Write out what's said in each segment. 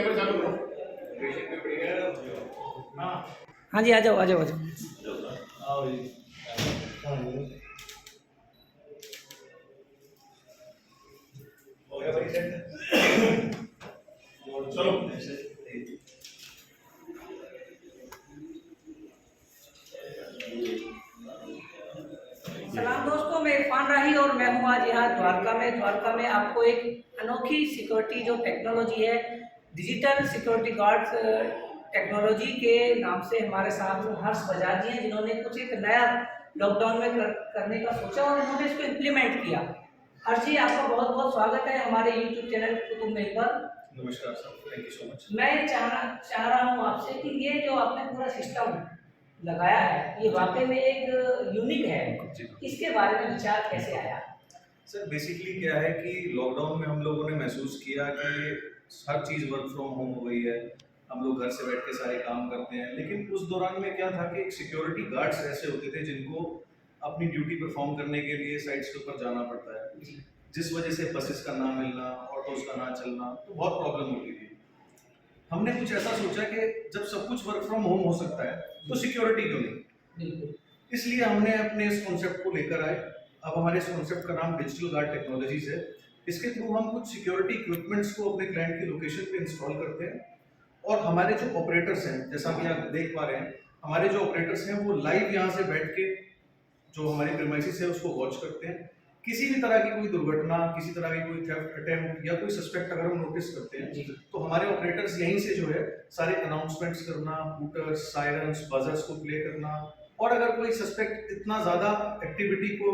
Camera चालू करो। हाँ जी, आ जाओ आ जाओ आ जाओ। चलो सलाम दोस्तों, मैं इरफान राही और मैं हूँ आज यहाँ द्वारका में आपको एक अनोखी सिक्योरिटी जो टेक्नोलॉजी है, डिजिटल सिक्योरिटी गार्ड्स टेक्नोलॉजी के नाम से हमारे साथ हर्ष बजाज जी हैं, जिन्होंने कुछ एक नया लॉकडाउन में करने का सोचा और उन्होंने इसको इम्प्लीमेंट किया। हर्ष जी, आपका बहुत बहुत स्वागत है हमारे यूट्यूब चैनल कुतुब मेल पर। नमस्कार sir, thank you so much. मैं चाह रहा हूँ आपसे कि ये जो आपने पूरा सिस्टम लगाया है, ये वाकई में एक यूनिक है। इसके बारे में विचार कैसे आया? सर बेसिकली क्या है कि लॉकडाउन में हम लोगों ने महसूस किया कि हर चीज़ वर्क फ्रॉम होम हो गई है, हम लोग घर से बैठ के सारे काम करते हैं। लेकिन उस दौरान में क्या था कि एक सिक्योरिटी गार्ड्स ऐसे होते थे जिनको अपनी ड्यूटी परफॉर्म करने के लिए साइट्स के ऊपर जाना पड़ता है, जिस वजह से बसेस का ना मिलना, ऑटोज का ना चलना, तो बहुत प्रॉब्लम होती थी। हमने कुछ ऐसा सोचा कि जब सब कुछ वर्क फ्रॉम होम हो सकता है तो सिक्योरिटी क्यों नहीं। इसलिए हमने अपने इस कॉन्सेप्ट को लेकर आए। अब हमारे इस कॉन्सेप्ट का नाम डिजिटल गार्ड टेक्नोलॉजीज है। इसके थ्रू हम कुछ सिक्योरिटी इक्विपमेंट्स को अपने क्लाइंट की लोकेशन पे इंस्टॉल करते हैं और हमारे जो ऑपरेटर्स हैं, जैसा कि आप देख पा रहे हैं, हमारे जो ऑपरेटर्स हैं वो लाइव यहाँ से बैठ के जो हमारी प्रीमाइसेस है उसको वॉच करते हैं। किसी भी तरह की कोई दुर्घटना, किसी तरह की कोई थेफ्ट अटेम्प्ट या कोई सस्पेक्ट अगर हम नोटिस करते हैं तो हमारे ऑपरेटर्स यहीं से जो है सारे अनाउंसमेंट्स करना, हूटर्स, सायरन्स, बजर्स को प्ले करना, और अगर कोई सस्पेक्ट इतना ज़्यादा एक्टिविटी को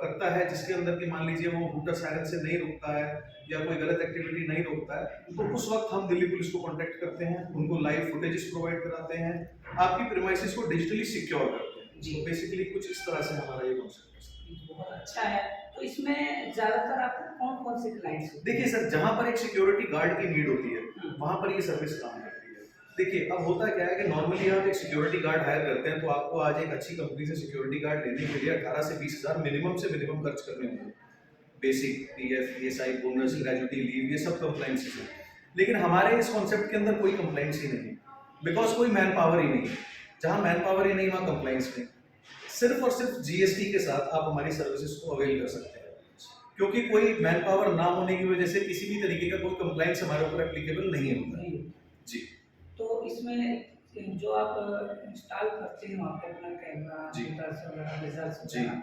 करता है जिसके अंदर कि मान लीजिए वो हूटर सायरन से नहीं रुकता है या कोई गलत एक्टिविटी नहीं रोकता है, तो उस वक्त हम दिल्ली पुलिस को कांटेक्ट करते हैं, उनको लाइव फुटेजेस प्रोवाइड कराते हैं, आपकी प्रीमाइसेस को डिजिटली सिक्योर करते हैं। जी, बेसिकली कुछ इस तरह से हमारा ये कॉन्सेप्ट है। बहुत अच्छा है। तो इसमें ज़्यादातर आपको कौन-कौन से क्लाइंट्स? देखिए सर, जहाँ पर एक सिक्योरिटी गार्ड की नीड होती है वहाँ पर ये सर्विस काम करती है। देखिए अब होता क्या है कि नॉर्मली आप एक सिक्योरिटी गार्ड हायर करते हैं तो आपको आज एक अच्छी कंपनी से सिक्योरिटी गार्ड लेने के लिए 18 से 20 हज़ार मिनिमम से मिनिमम खर्च करने होंगे। Basic PF, ESI, bonus, gratuity leave, ये सब कंप्लाइंसेस हैं। लेकिन हमारे इस कॉन्सेप्ट के अंदर कोई कंप्लाइंस ही नहीं, बिकॉज कोई मैन पावर ही नहीं है। जहाँ मैन पावर ही नहीं वहाँ कंप्लाइंस नहीं। सिर्फ और सिर्फ जीएसटी के साथ आप हमारी सर्विसेज को अवेल कर सकते हैं, क्योंकि कोई मैन पावर ना होने की वजह से किसी भी तरीके का कोई कंप्लाइंस हमारे ऊपर एप्लीकेबल नहीं होता जी। तो इसमें जो आप इंस्टॉल करते हैं वहाँ पे अपना कैमरा, मीटर्स वगैरह, रिजल्ट्स वगैरह,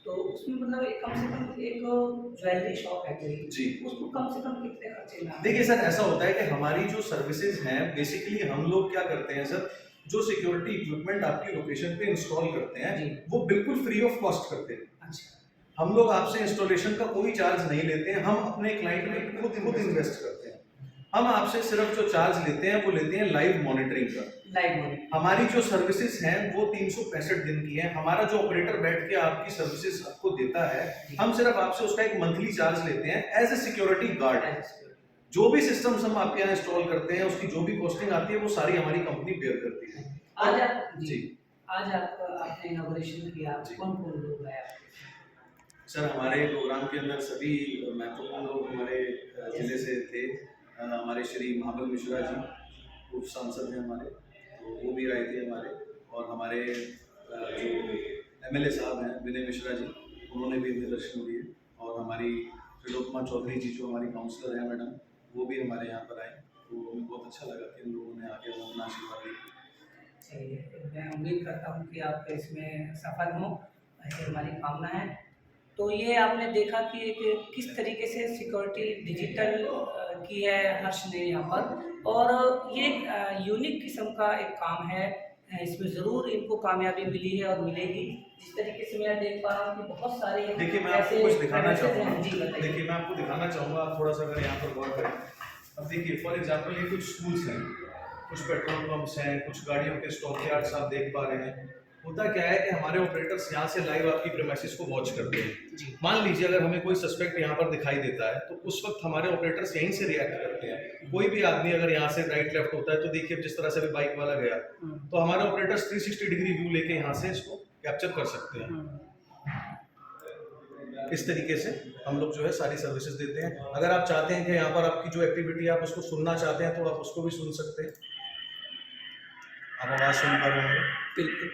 तो उसमें मतलब एक कम से कम एक ज्वेलरी शॉप है कोई जी, उसको कम से कम कितने खर्चे में? देखिए सर, ऐसा होता है कि हमारी जो सर्विसेज हैं बेसिकली हम लोग क्या करते हैं सर, जो सिक्योरिटी इक्विपमेंट आपकी लोकेशन पे इंस्टॉल करते हैं वो बिल्कुल फ्री ऑफ कॉस्ट करते हैं। अच्छा, हम लोग आपसे इंस्टॉलेशन का कोई चार्ज नहीं लेते हैं, हम अपने क्लाइंट में खुद इन्वेस्ट करते हैं। हम आपसे सिर्फ जो चार्ज लेते हैं वो लेते हैं लाइव मॉनिटरिंग का। हमारी जो सर्विसेज हैं वो 365 दिन की हैं। हमारा जो ऑपरेटर बैठ के आपकी सर्विसेज आपको देता है, हम सिर्फ आपसे उसका एक मंथली चार्ज लेते हैं एज ए सिक्योरिटी गार्ड। जो भी सिस्टम्स हम आपके यहाँ इंस्टॉल करते हैं उसकी जो भी कॉस्टिंग आती है वो सारी हमारी कंपनी बेयर करती है। आज आपने इनॉग्रेशन किया, कौन-कौन लोग आए? सर हमारे प्रोग्राम के अंदर सभी महत्वपूर्ण लोग हमारे जिले से थे। हमारे श्री महाबल मिश्रा जी उप सांसद हैं हमारे, तो वो भी आए थे हमारे, और हमारे जो एमएलए साहब हैं विनय मिश्रा जी, उन्होंने भी हमें दर्शन दिए, और हमारी त्रिलोकमा चौधरी जी जो हमारी काउंसलर हैं मैडम, वो भी हमारे यहाँ पर आए। तो हमें बहुत अच्छा लगा कि इन लोगों ने आके अपना आशीर्वाद दिया। मैं उम्मीद करता हूँ कि आप इसमें सफल हों, ऐसी हमारी कामना है। तो ये आपने देखा कि एक किस तरीके से सिक्योरिटी डिजिटल की है हर्ष ने यहाँ पर, और ये यूनिक किस्म का एक काम है। इसमें ज़रूर इनको कामयाबी मिली है और मिलेगी। जिस तरीके से मैं देख पा रहा हूँ कि बहुत सारे देखिए मैं आपको कुछ दिखाना चाहूँगा। देखिए मैं आपको दिखाना चाहूँगा, आप थोड़ा सा अगर यहाँ पर गौर करें। अब देखिए फॉर एग्जाम्पल ये कुछ स्कूल्स हैं, कुछ पेट्रोल पंप्स हैं, कुछ गाड़ियों के स्टॉक यार्ड्स आप देख पा रहे हैं। होता क्या है कि हमारे ऑपरेटर्स यहाँ से लाइव आपकी प्रीमाइसेस को वॉच करते हैं। मान लीजिए अगर हमें कोई सस्पेक्ट यहाँ पर दिखाई देता है तो उस वक्त हमारे ऑपरेटर्स यहीं से रिएक्ट करते हैं। कोई भी आदमी अगर यहाँ से राइट लेफ्ट होता है तो देखिए जिस तरह से भी बाइक वाला गया, तो हमारे ऑपरेटर्स 360 डिग्री व्यू लेके यहाँ से इसको कैप्चर कर सकते हैं। इस तरीके से हम लोग जो है सारी सर्विसेज देते हैं। अगर आप चाहते हैं कि यहाँ पर आपकी जो एक्टिविटी है आप उसको सुनना चाहते हैं तो आप उसको भी सुन सकते हैं। आप आवाज़ सुन पा रहे होंगे। बिल्कुल।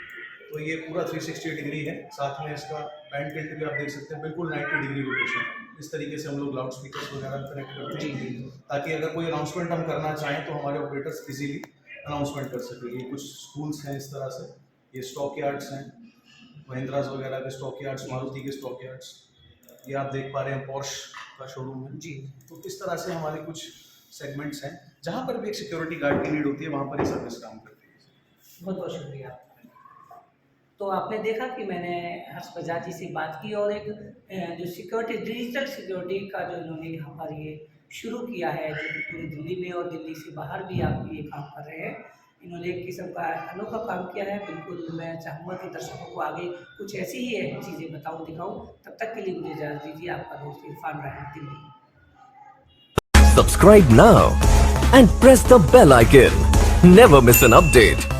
तो ये पूरा 360 डिग्री है, साथ में इसका पैन टिल्ट भी आप देख सकते हैं, बिल्कुल 90 डिग्री रोटेशन। इस तरीके से हम लोग लाउड स्पीकर्स वगैरह कनेक्ट करते हैं ताकि अगर कोई अनाउंसमेंट हम करना चाहें तो हमारे ऑपरेटर्स इजीली अनाउंसमेंट कर सकें। ये कुछ स्कूल्स हैं इस तरह से, ये स्टॉक यार्ड्स हैं, महिंद्रास वगैरह के स्टॉक यार्ड्स, मारुति के स्टॉक यार्ड्स, ये आप देख पा रहे हैं पोर्श का शोरूम है जी। तो इस तरह से हमारे कुछ सेगमेंट्स हैं जहाँ पर भी एक सिक्योरिटी गार्ड की नीड होती है, वहाँ पर ये सर्विस काम करती है। बहुत बहुत शुक्रिया। तो आपने देखा कि मैंने हर्ष बजाज जी से बात की और एक जो सिक्योरिटी, डिजिटल सिक्योरिटी का जो इन्होंने यहाँ पर ये शुरू किया है, जो कि पूरी दिल्ली में और दिल्ली से बाहर भी आप ये काम कर रहे हैं, इन्होंने एक किस्म का अनोखा काम किया है। बिल्कुल मैं चाहूँगा कि दर्शकों को आगे कुछ ऐसी ही चीज़ें बताऊँ, दिखाऊँ। तब तक के लिए मुझे इजाज़त दीजिए। आपका दोस्त इरफान राय, Delhi. Subscribe now and press the bell icon. Never miss an update.